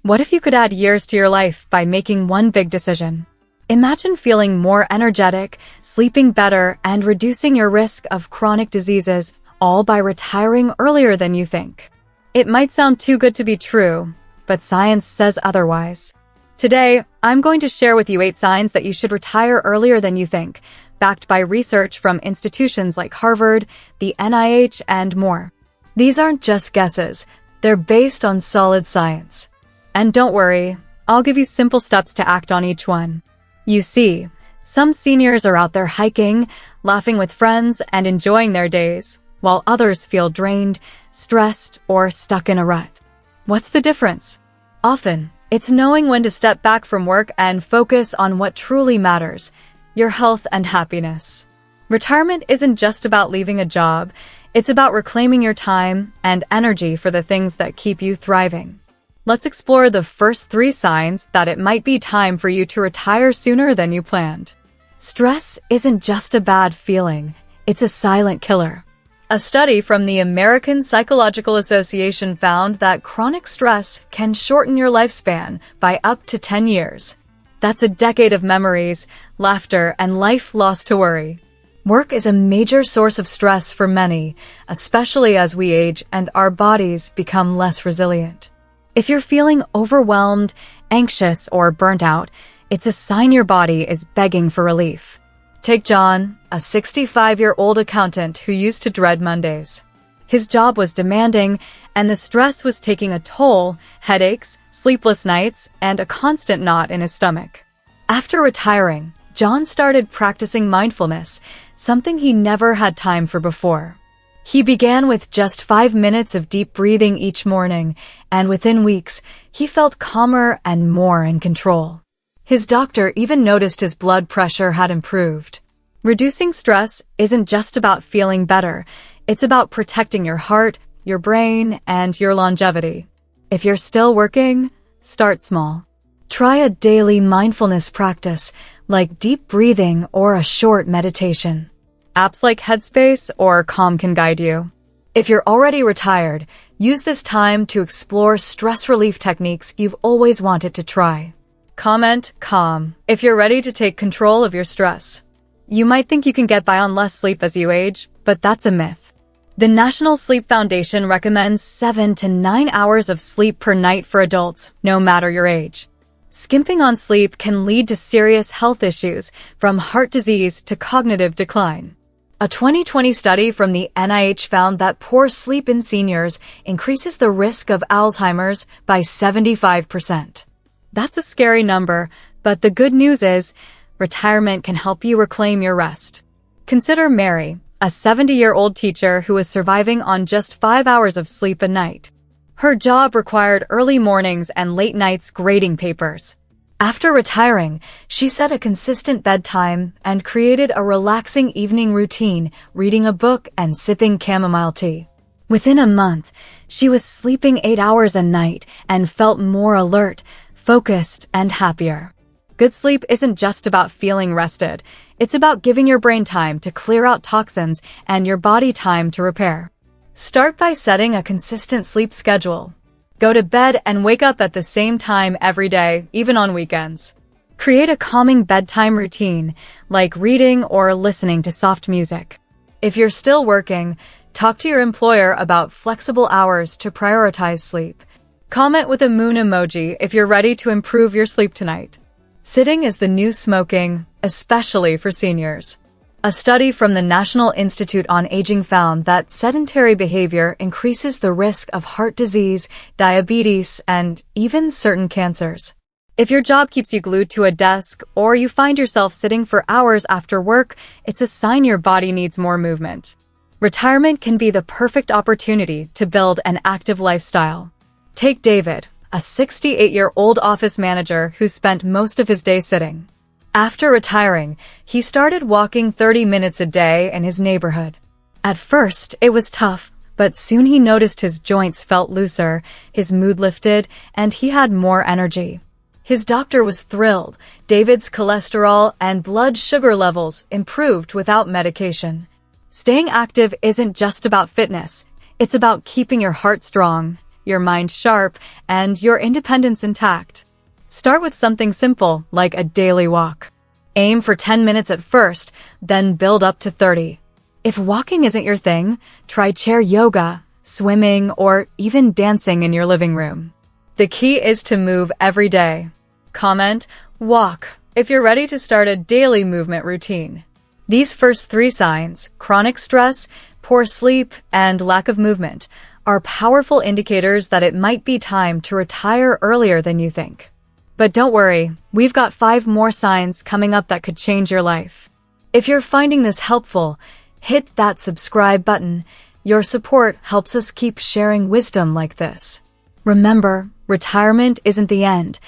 What if you could add years to your life by making one big decision? Imagine feeling more energetic, sleeping better, and reducing your risk of chronic diseases, all by retiring earlier than you think. It might sound too good to be true, but science says otherwise. Today, I'm going to share with you 8 signs that you should retire earlier than you think, backed by research from institutions like Harvard, the NIH, and more. These aren't just guesses, they're based on solid science. And don't worry, I'll give you simple steps to act on each one. You see, some seniors are out there hiking, laughing with friends, and enjoying their days, while others feel drained, stressed, or stuck in a rut. What's the difference? Often, it's knowing when to step back from work and focus on what truly matters, your health and happiness. Retirement isn't just about leaving a job, it's about reclaiming your time and energy for the things that keep you thriving. Let's explore the first 3 signs that it might be time for you to retire sooner than you planned. Stress isn't just a bad feeling, it's a silent killer. A study from the American Psychological Association found that chronic stress can shorten your lifespan by up to 10 years. That's a decade of memories, laughter, and life lost to worry. Work is a major source of stress for many, especially as we age and our bodies become less resilient. If you're feeling overwhelmed, anxious, or burnt out, it's a sign your body is begging for relief. Take John, a 65-year-old accountant who used to dread Mondays. His job was demanding, and the stress was taking a toll: headaches, sleepless nights, and a constant knot in his stomach. After retiring, John started practicing mindfulness, something he never had time for before. He began with just 5 minutes of deep breathing each morning, and within weeks, he felt calmer and more in control. His doctor even noticed his blood pressure had improved. Reducing stress isn't just about feeling better, it's about protecting your heart, your brain, and your longevity. If you're still working, start small. Try a daily mindfulness practice, like deep breathing or a short meditation. Apps like Headspace or Calm can guide you. If you're already retired, use this time to explore stress relief techniques you've always wanted to try. Comment Calm if you're ready to take control of your stress. You might think you can get by on less sleep as you age, but that's a myth. The National Sleep Foundation recommends 7 to 9 hours of sleep per night for adults, no matter your age. Skimping on sleep can lead to serious health issues, from heart disease to cognitive decline. A 2020 study from the NIH found that poor sleep in seniors increases the risk of Alzheimer's by 75%. That's a scary number, but the good news is, retirement can help you reclaim your rest. Consider Mary, a 70-year-old teacher who is surviving on just 5 hours of sleep a night. Her job required early mornings and late nights grading papers. After retiring, she set a consistent bedtime and created a relaxing evening routine, reading a book and sipping chamomile tea. Within a month, she was sleeping 8 hours a night and felt more alert, focused, and happier. Good sleep isn't just about feeling rested. It's about giving your brain time to clear out toxins and your body time to repair. Start by setting a consistent sleep schedule. Go to bed and wake up at the same time every day, even on weekends. Create a calming bedtime routine, like reading or listening to soft music. If you're still working, talk to your employer about flexible hours to prioritize sleep. Comment with a moon emoji if you're ready to improve your sleep tonight. Sitting is the new smoking, especially for seniors. A study from the National Institute on Aging found that sedentary behavior increases the risk of heart disease, diabetes, and even certain cancers. If your job keeps you glued to a desk, or you find yourself sitting for hours after work, it's a sign your body needs more movement. Retirement can be the perfect opportunity to build an active lifestyle. Take David, a 68-year-old office manager who spent most of his day sitting. After retiring, he started walking 30 minutes a day in his neighborhood. At first, it was tough, but soon he noticed his joints felt looser, his mood lifted, and he had more energy. His doctor was thrilled. David's cholesterol and blood sugar levels improved without medication. Staying active isn't just about fitness. It's about keeping your heart strong, your mind sharp, and your independence intact. Start with something simple, like a daily walk. Aim for 10 minutes at first, then build up to 30. If walking isn't your thing, try chair yoga, swimming, or even dancing in your living room. The key is to move every day. Comment, walk, if you're ready to start a daily movement routine. These first 3 signs, chronic stress, poor sleep, and lack of movement, are powerful indicators that it might be time to retire earlier than you think. But don't worry, we've got 5 more signs coming up that could change your life. If you're finding this helpful, hit that subscribe button. Your support helps us keep sharing wisdom like this. Remember, retirement isn't the end.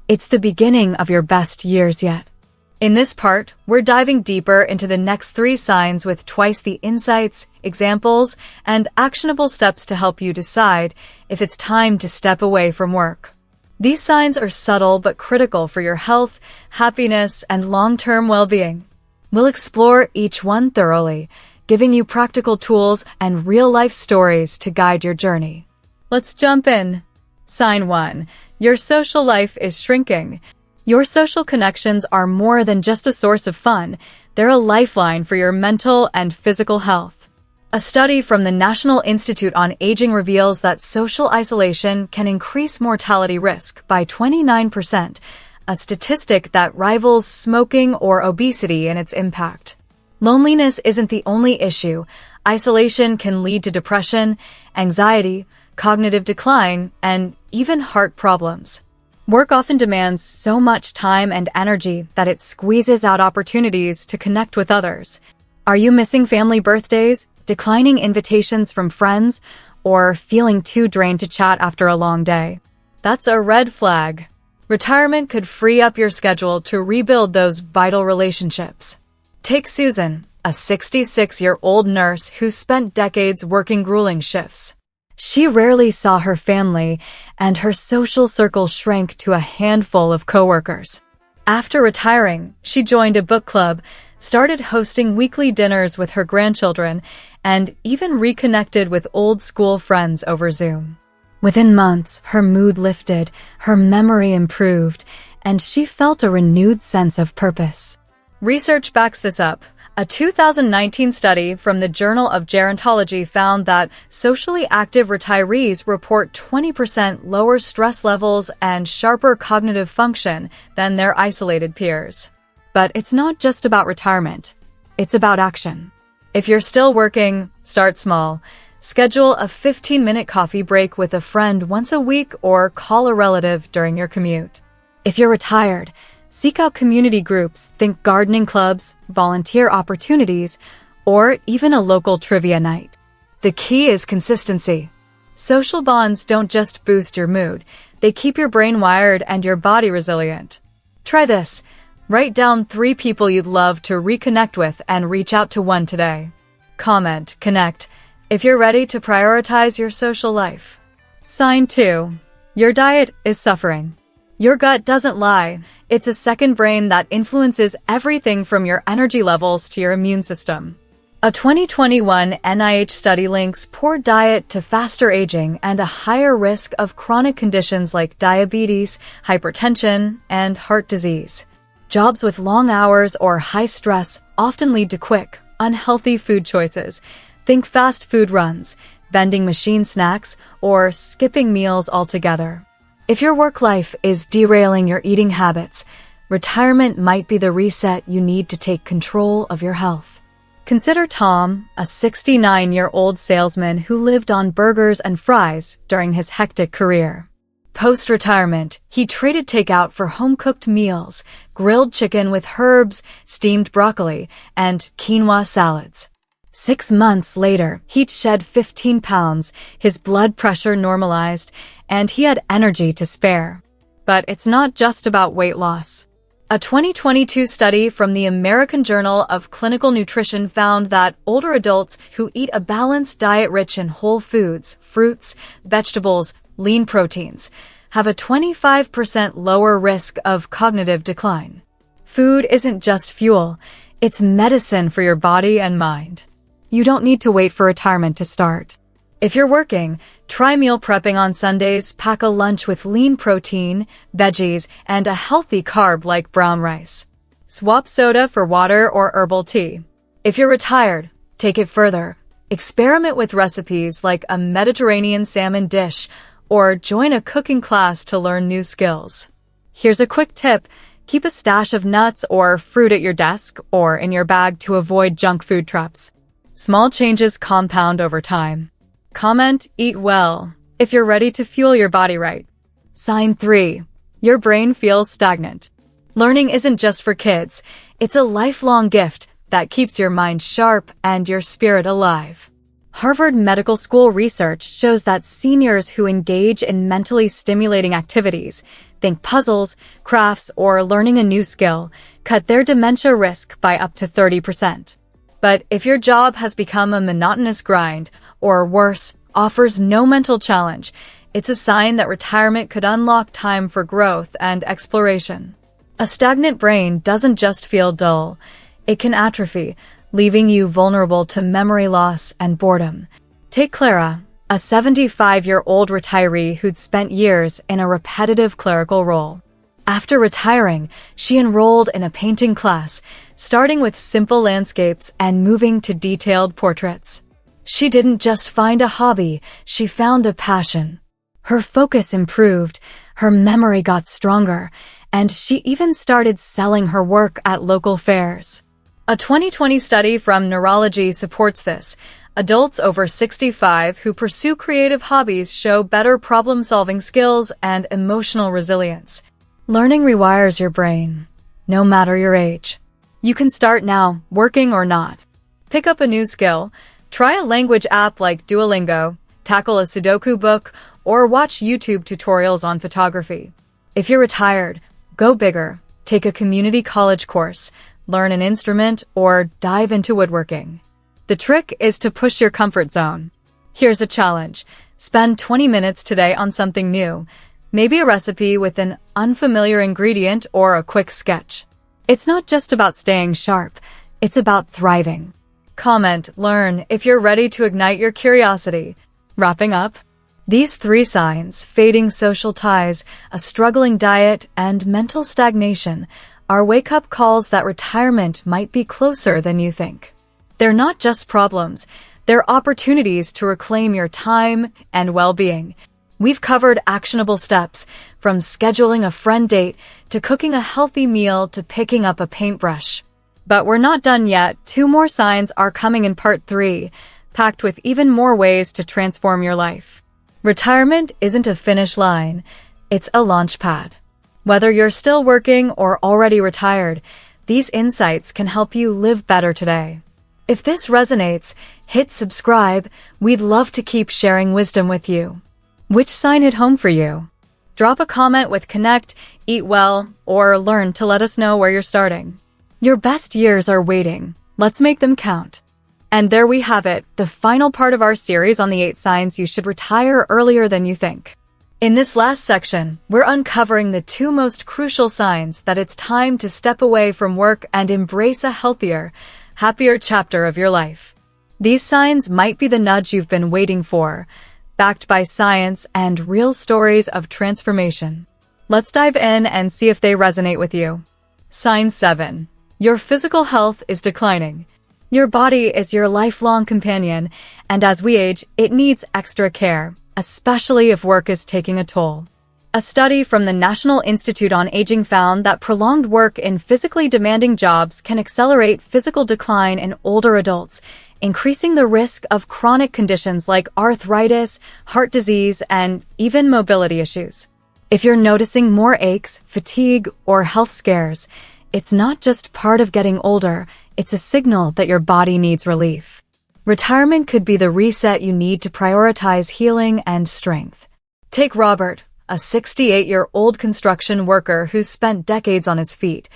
It's the beginning of your best years yet. In this part, we're diving deeper into the next 3 signs with twice the insights, examples, and actionable steps to help you decide if it's time to step away from work. These signs are subtle but critical for your health, happiness, and long-term well-being. We'll explore each one thoroughly, giving you practical tools and real-life stories to guide your journey. Let's jump in. Sign 1. Your social life is shrinking. Your social connections are more than just a source of fun. They're a lifeline for your mental and physical health. A study from the National Institute on Aging reveals that social isolation can increase mortality risk by 29%, a statistic that rivals smoking or obesity in its impact. Loneliness isn't the only issue. Isolation can lead to depression, anxiety, cognitive decline, and even heart problems. Work often demands so much time and energy that it squeezes out opportunities to connect with others. Are you missing family birthdays, declining invitations from friends, or feeling too drained to chat after a long day? That's a red flag. Retirement could free up your schedule to rebuild those vital relationships. Take Susan, a 66-year-old nurse who spent decades working grueling shifts. She rarely saw her family, and her social circle shrank to a handful of coworkers. After retiring, she joined a book club, started hosting weekly dinners with her grandchildren, and even reconnected with old school friends over Zoom. Within months, her mood lifted, her memory improved, and she felt a renewed sense of purpose. Research backs this up. A 2019 study from the Journal of Gerontology found that socially active retirees report 20% lower stress levels and sharper cognitive function than their isolated peers. But it's not just about retirement. It's about action. If you're still working, start small. Schedule a 15-minute coffee break with a friend once a week or call a relative during your commute. If you're retired, seek out community groups, think gardening clubs, volunteer opportunities, or even a local trivia night. The key is consistency. Social bonds don't just boost your mood, they keep your brain wired and your body resilient. Try this. Write down 3 people you'd love to reconnect with and reach out to one today. Comment, connect, if you're ready to prioritize your social life. Sign 2. Your diet is suffering. Your gut doesn't lie. It's a second brain that influences everything from your energy levels to your immune system. A 2021 NIH study links poor diet to faster aging and a higher risk of chronic conditions like diabetes, hypertension, and heart disease. Jobs with long hours or high stress often lead to quick, unhealthy food choices. Think fast food runs, vending machine snacks, or skipping meals altogether. If your work life is derailing your eating habits, retirement might be the reset you need to take control of your health. Consider Tom, a 69-year-old salesman who lived on burgers and fries during his hectic career. Post-retirement, he traded takeout for home-cooked meals, grilled chicken with herbs, steamed broccoli, and quinoa salads. 6 months later, he'd shed 15 pounds, his blood pressure normalized, and he had energy to spare. But it's not just about weight loss. A 2022 study from the American Journal of Clinical Nutrition found that older adults who eat a balanced diet rich in whole foods, fruits, vegetables, lean proteins, have a 25% lower risk of cognitive decline. Food isn't just fuel, it's medicine for your body and mind. You don't need to wait for retirement to start. If you're working, try meal prepping on Sundays, pack a lunch with lean protein, veggies, and a healthy carb like brown rice. Swap soda for water or herbal tea. If you're retired, take it further. Experiment with recipes like a Mediterranean salmon dish or join a cooking class to learn new skills. Here's a quick tip. Keep a stash of nuts or fruit at your desk or in your bag to avoid junk food traps. Small changes compound over time. Comment, eat well, if you're ready to fuel your body right. Sign 3. Your brain feels stagnant. Learning isn't just for kids. It's a lifelong gift that keeps your mind sharp and your spirit alive. Harvard Medical School research shows that seniors who engage in mentally stimulating activities, think puzzles, crafts, or learning a new skill, cut their dementia risk by up to 30%. But if your job has become a monotonous grind, or worse, offers no mental challenge, it's a sign that retirement could unlock time for growth and exploration. A stagnant brain doesn't just feel dull. It can atrophy, leaving you vulnerable to memory loss and boredom. Take Clara, a 75-year-old retiree who'd spent years in a repetitive clerical role. After retiring, she enrolled in a painting class, starting with simple landscapes and moving to detailed portraits. She didn't just find a hobby, she found a passion. Her focus improved, her memory got stronger, and she even started selling her work at local fairs. A 2020 study from Neurology supports this. Adults over 65 who pursue creative hobbies show better problem-solving skills and emotional resilience. Learning rewires your brain, no matter your age. You can start now, working or not. Pick up a new skill, try a language app like Duolingo, tackle a Sudoku book, or watch YouTube tutorials on photography. If you're retired, go bigger. Take a community college course, learn an instrument, or dive into woodworking. The trick is to push your comfort zone. Here's a challenge. Spend 20 minutes today on something new, maybe a recipe with an unfamiliar ingredient or a quick sketch. It's not just about staying sharp, it's about thriving. Comment, learn if you're ready to ignite your curiosity. Wrapping up, these 3 signs, fading social ties, a struggling diet, and mental stagnation, are wake-up calls that retirement might be closer than you think. They're not just problems, they're opportunities to reclaim your time and well-being. We've covered actionable steps, from scheduling a friend date to cooking a healthy meal to picking up a paintbrush. But we're not done yet. 2 more signs are coming in part 3, packed with even more ways to transform your life. Retirement isn't a finish line, it's a launch pad. Whether you're still working or already retired, these insights can help you live better today. If this resonates, hit subscribe. We'd love to keep sharing wisdom with you. Which sign hit home for you? Drop a comment with connect, eat well, or learn to let us know where you're starting. Your best years are waiting. Let's make them count. And there we have it, the final part of our series on the 8 signs you should retire earlier than you think. In this last section, we're uncovering the 2 most crucial signs that it's time to step away from work and embrace a healthier, happier chapter of your life. These signs might be the nudge you've been waiting for, backed by science and real stories of transformation. Let's dive in and see if they resonate with you. Sign 7. Your physical health is declining. Your body is your lifelong companion, and as we age, it needs extra care, especially if work is taking a toll. A study from the National Institute on Aging found that prolonged work in physically demanding jobs can accelerate physical decline in older adults, increasing the risk of chronic conditions like arthritis, heart disease, and even mobility issues. If you're noticing more aches, fatigue, or health scares, it's not just part of getting older, it's a signal that your body needs relief. Retirement could be the reset you need to prioritize healing and strength. Take Robert, a 68-year-old construction worker who's spent decades on his feet,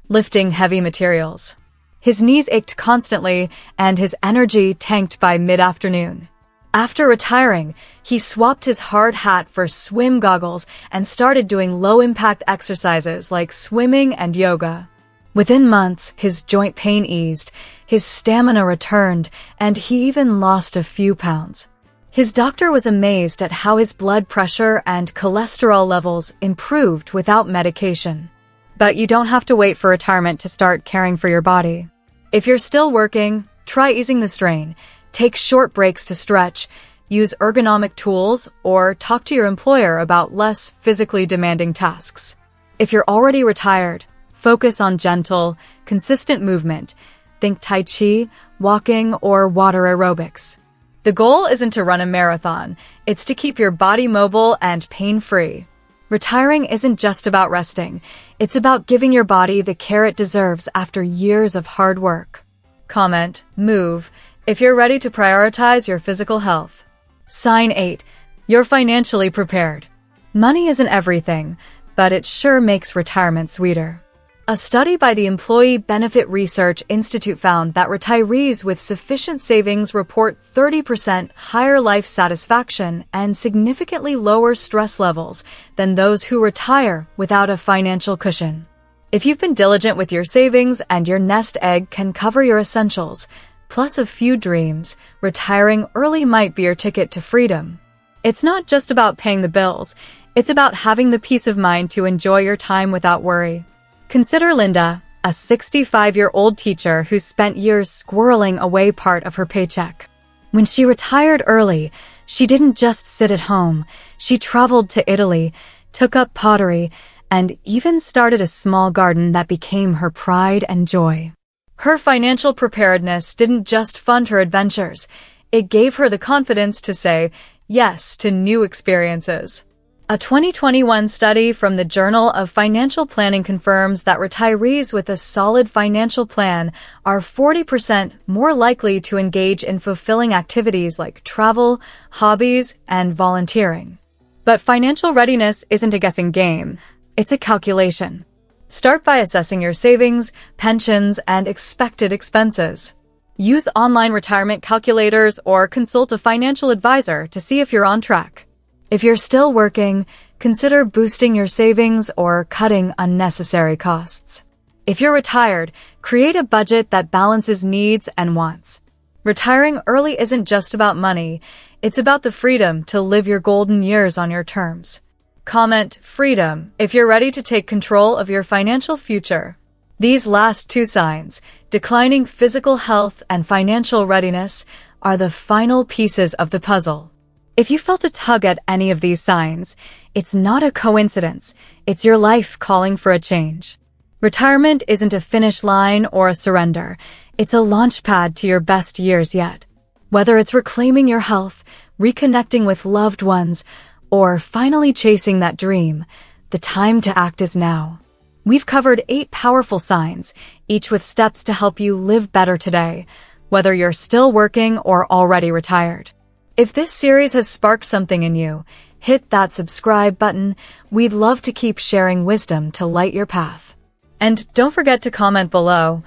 lifting heavy materials. His knees ached constantly, and his energy tanked by mid-afternoon. After retiring, he swapped his hard hat for swim goggles and started doing low-impact exercises like swimming and yoga. Within months, his joint pain eased, his stamina returned, and he even lost a few pounds. His doctor was amazed at how his blood pressure and cholesterol levels improved without medication. But you don't have to wait for retirement to start caring for your body. If you're still working, try easing the strain. Take short breaks to stretch, use ergonomic tools, or talk to your employer about less physically demanding tasks. If you're already retired, focus on gentle, consistent movement. Think Tai Chi, walking, or water aerobics. The goal isn't to run a marathon, it's to keep your body mobile and pain-free. Retiring isn't just about resting, it's about giving your body the care it deserves after years of hard work. Comment, move, if you're ready to prioritize your physical health. Sign 8. You're financially prepared. Money isn't everything, but it sure makes retirement sweeter. A study by the Employee Benefit Research Institute found that retirees with sufficient savings report 30% higher life satisfaction and significantly lower stress levels than those who retire without a financial cushion. If you've been diligent with your savings and your nest egg can cover your essentials, plus a few dreams, retiring early might be your ticket to freedom. It's not just about paying the bills, it's about having the peace of mind to enjoy your time without worry. Consider Linda, a 65-year-old teacher who spent years squirreling away part of her paycheck. When she retired early, she didn't just sit at home. She traveled to Italy, took up pottery, and even started a small garden that became her pride and joy. Her financial preparedness didn't just fund her adventures. It gave her the confidence to say yes to new experiences. A 2021 study from the Journal of Financial Planning confirms that retirees with a solid financial plan are 40% more likely to engage in fulfilling activities like travel, hobbies, and volunteering. But financial readiness isn't a guessing game. It's a calculation. Start by assessing your savings, pensions, and expected expenses. Use online retirement calculators or consult a financial advisor to see if you're on track. If you're still working, consider boosting your savings or cutting unnecessary costs. If you're retired, create a budget that balances needs and wants. Retiring early isn't just about money, it's about the freedom to live your golden years on your terms. Comment freedom if you're ready to take control of your financial future. These last two signs, declining physical health and financial readiness, are the final pieces of the puzzle. If you felt a tug at any of these signs, it's not a coincidence. It's your life calling for a change. Retirement isn't a finish line or a surrender. It's a launch pad to your best years yet. Whether it's reclaiming your health, reconnecting with loved ones, or finally chasing that dream, the time to act is now. We've covered 8 powerful signs, each with steps to help you live better today, whether you're still working or already retired. If this series has sparked something in you, hit that subscribe button. We'd love to keep sharing wisdom to light your path. And don't forget to comment below.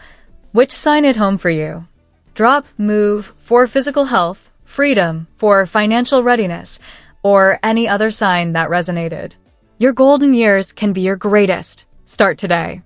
Which sign hit home for you? Drop move for physical health, freedom for financial readiness, or any other sign that resonated. Your golden years can be your greatest. Start today.